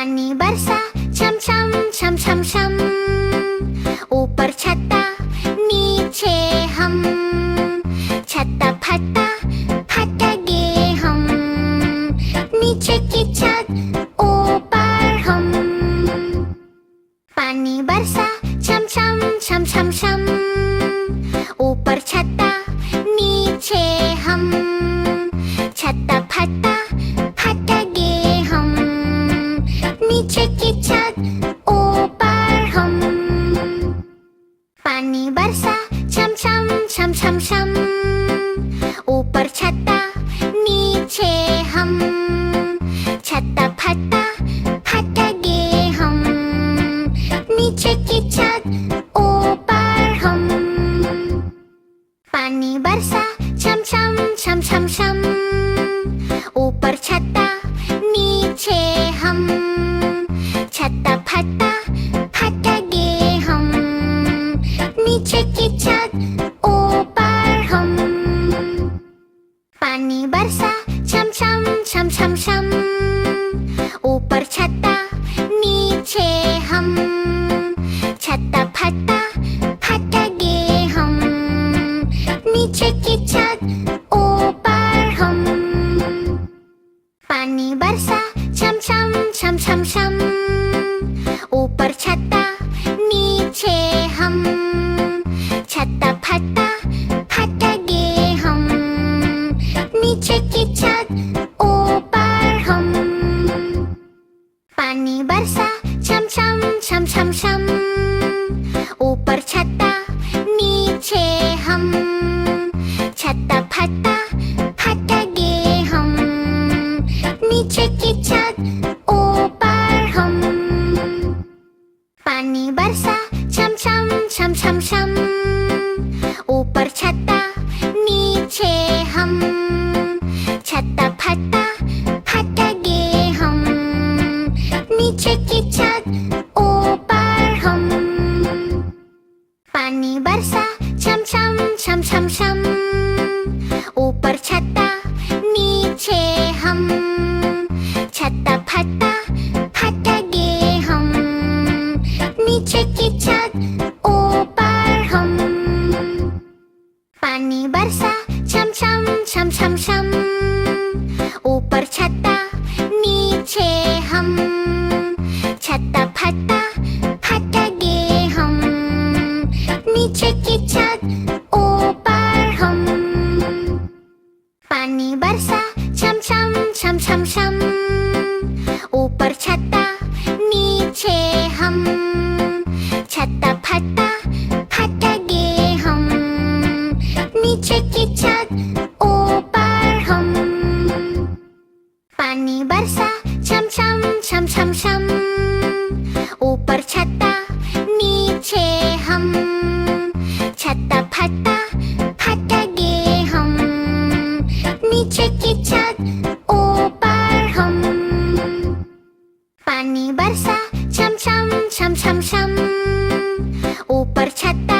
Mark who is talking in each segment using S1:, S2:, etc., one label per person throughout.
S1: पानी बरसा छम छम छम छम छम। ऊपर छत्ता नीचे हम, छत्ता फटा फट गए हम। नीचे की छत ऊपर हम। पानी बरसा छम छम छम छम छम। ऊपर छत्ता नीचे हम, छत्ता फटा फट गए हम। नीचे की छत ऊपर हम। पानी बरसा छम छम छम छम छम। ऊपर छत्ता नीचे हम, छत्ता फटा फट गए हम। नीचे की छत ऊपर हम। पानी बरसा छम छम छम छम छम। ऊपर छत्ता नीचे हम, छत्ता फटा फट गए हम। नीचे की छत ऊपर हम। पानी बरसा छम छम छम छम छम। ऊपर छत्ता नीचे हम, छत्ता फटा फट गए हम। नीचे की छत ऊपर हम। पानी बरसा छम छम छम छम छम। ऊपर छत्ता नीचे हम, छत्ता फटा फट गए हम। नीचे की छत ऊपर हम। पानी बरसा छम छम छम छम छम। ऊपर छत्ता नीचे हम, छत्ता फटा फट गए हम। नीचे की छत ऊपर हम। पानी बरसा छम छम छम छम छम। ऊपर छत्ता नीचे हम, छत्ता फटा फट गए हम। नीचे की छत ऊपर हम। पानी बरसा छम छम छम छम छम। ऊपर छत्ता नीचे हम, छत्ता फटा फट गए हम। नीचे की छत ऊपर हम। पानी बरसा छम छम छम छम छम। ऊपर छत्ता नीचे हम, छत्ता फटा फट गए हम। नीचे की छत ऊपर हम। पानी बरसा छम छम छम छम छम। ऊपर छत्ता नीचे हम, छत्ता फटा फट गए हम। नीचे की छत ऊपर हम। पानी बरसा छम छम छम छम छम। ऊपर छत्ता नीचे हम, छत्ता फटा फट गए हम। नीचे की छत ऊपर हम। पानी बरसा छम छम छम छम छम। ऊपर छत्ता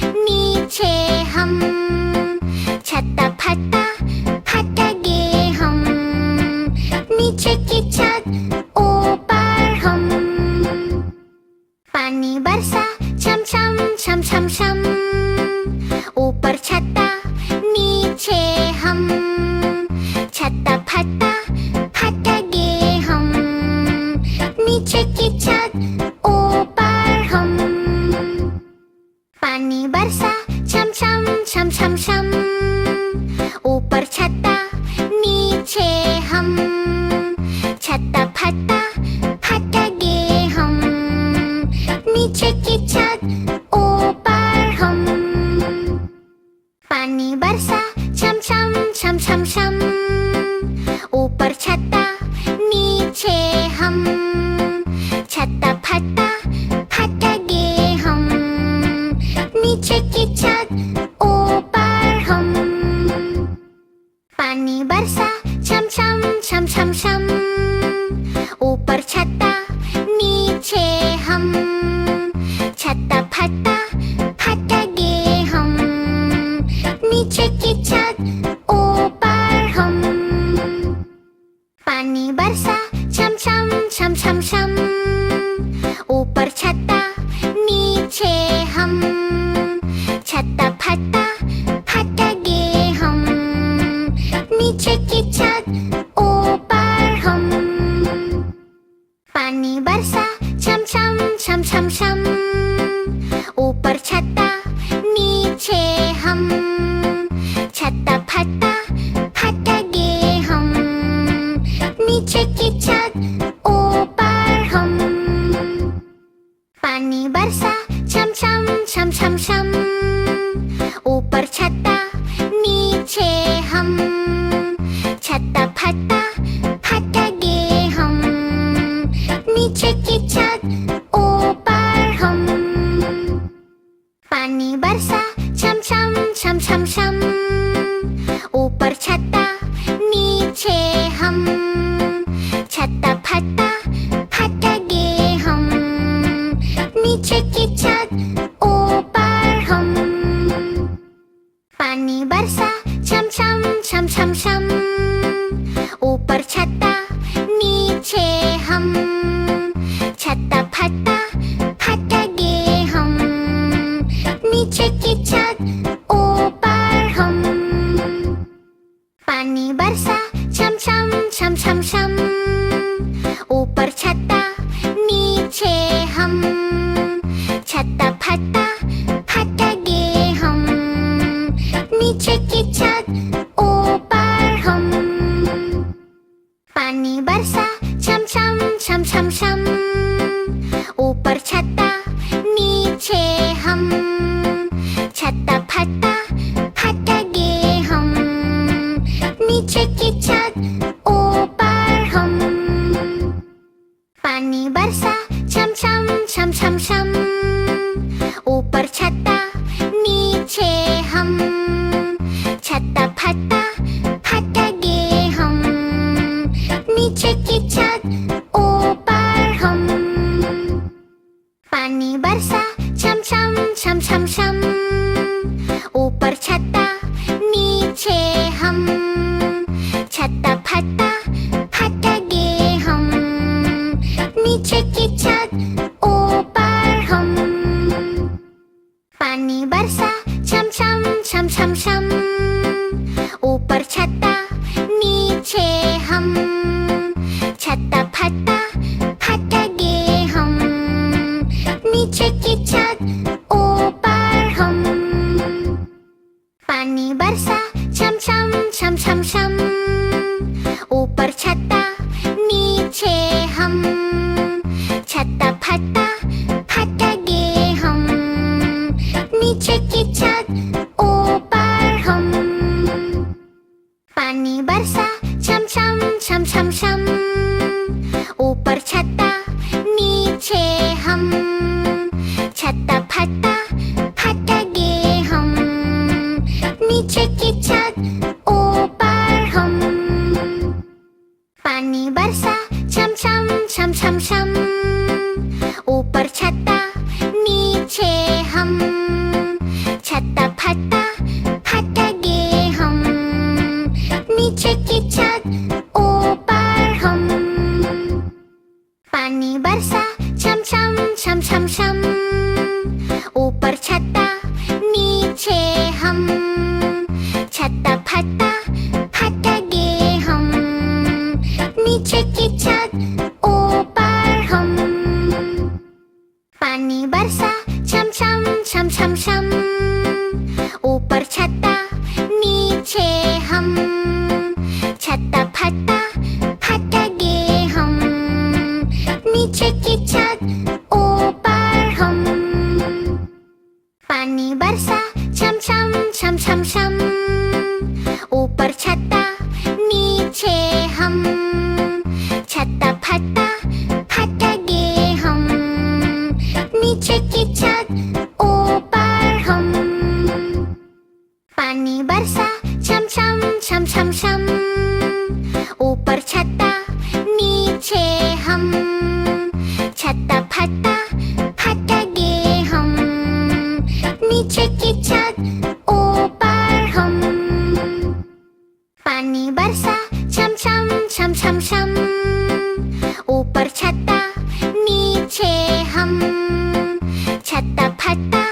S1: नीचे हम, छत्ता फटा फट गए हम। नीचे की छत ऊपर हम। पानी बरसा छम छम छम छम छम। ऊपर छत्ता नीचे हम, छत्ता फटा फट गए हम। नीचे की छत ऊपर हम। पानी बरसा छम छम छम छम छम। ऊपर छत्ता नीचे हम, छत्ता फटा फट गए हम। नीचे की छत ऊपर हम। पानी बरसा छम छम छम छम छम। ऊपर छत्ता नीचे हम, छत्ता फटा फट गए हम। नीचे की छत ऊपर हम। पानी बरसा छम छम छम छम छम। ऊपर छत्ता नीचे हम, छत्ता फटा फट गए हम। नीचे की छत ऊपर हम। पानी बरसा छम छम छम छम छम। पानी बरसा छम छम छम छम छम। ऊपर छत्ता नीचे हम, छत्ता फटा फट गए हम। नीचे की छत ऊपर हम। पानी बरसा छम छम छम छम छम। ऊपर छत्ता नीचे हम, छत्ता फटा फट गए हम। नीचे की छत ऊपर हम। पानी बरसा छम छम छम छम छम। ऊपर छत्ता नीचे हम, छत्ता फटा फट गए हम। नीचे की छत ऊपर हम। पानी बरसा छम छम छम छम छम। ऊपर छत्ता नीचे हम, छत्ता फटा फट गए हम। नीचे की छत ऊपर हम। पानी बरसा छम छम छम छम छम। ऊपर छत्ता नीचे हम, छत्ता फटा फट गए हम। नीचे की छत ऊपर हम। पानी बरसा छम छम छम छम छम। ऊपर छत्ता नीचे हम, छत्ता फटा फट गए हम। नीचे की छत ऊपर हम। पानी बरसा छम छम छम छम छम। ऊपर छत्ता नीचे हम, छत्ता फटा फट गए हम। नीचे की छत ऊपर हम। पानी बरसा छम छम छम छम छम। ऊपर छत्ता नीचे हम, छत्ता फटा फट गए हम। नीचे की छत ऊपर हम। पानी बरसा छम छम छम छम छम। ऊपर छत्ता नीचे हम, छत्ता फटा फट गए हम। नीचे की छत ऊपर हम। पानी बरसा छम छम छम छम छम। ऊपर छत्ता नीचे हम, छत्ता फटा फट गए हम। नीचे की छत ऊपर हम। पानी बरसा छम छम छम छम छम। ऊपर छत्ता नीचे हम, छत्ता फटा फट गए हम। नीचे की छत ऊपर हम। पानी बरसा छम छम छम छम छम। ऊपर छत्ता नीचे हम, छत्ता फटा फट गए हम। नीचे की छत ऊपर हम। पानी बरसा छम छम छम छम छम। ऊपर छत्ता नीचे हम, छत्ता फटा फट गए हम। नीचे की छत ऊपर हम। पानी बरसा छम छम छम छम छम। ऊपर छत्ता नीचे हम, छत्ता फटा फट गए हम। नीचे की छत ऊपर हम। पानी बरसा छम छम छम छम छम। ऊपर छत्ता नीचे हम, छत्ता फटा फट गए हम। नीचे की छत ऊपर हम। पानी बरसा छम छम छम छम छम। ऊपर छत्ता नीचे हम, छत्ता फटा फट गए हम। नीचे की छत ऊपर हम। पानी बरसा छम छम छम छम छम। ऊपर छत्ता नीचे हम, छत्ता फटा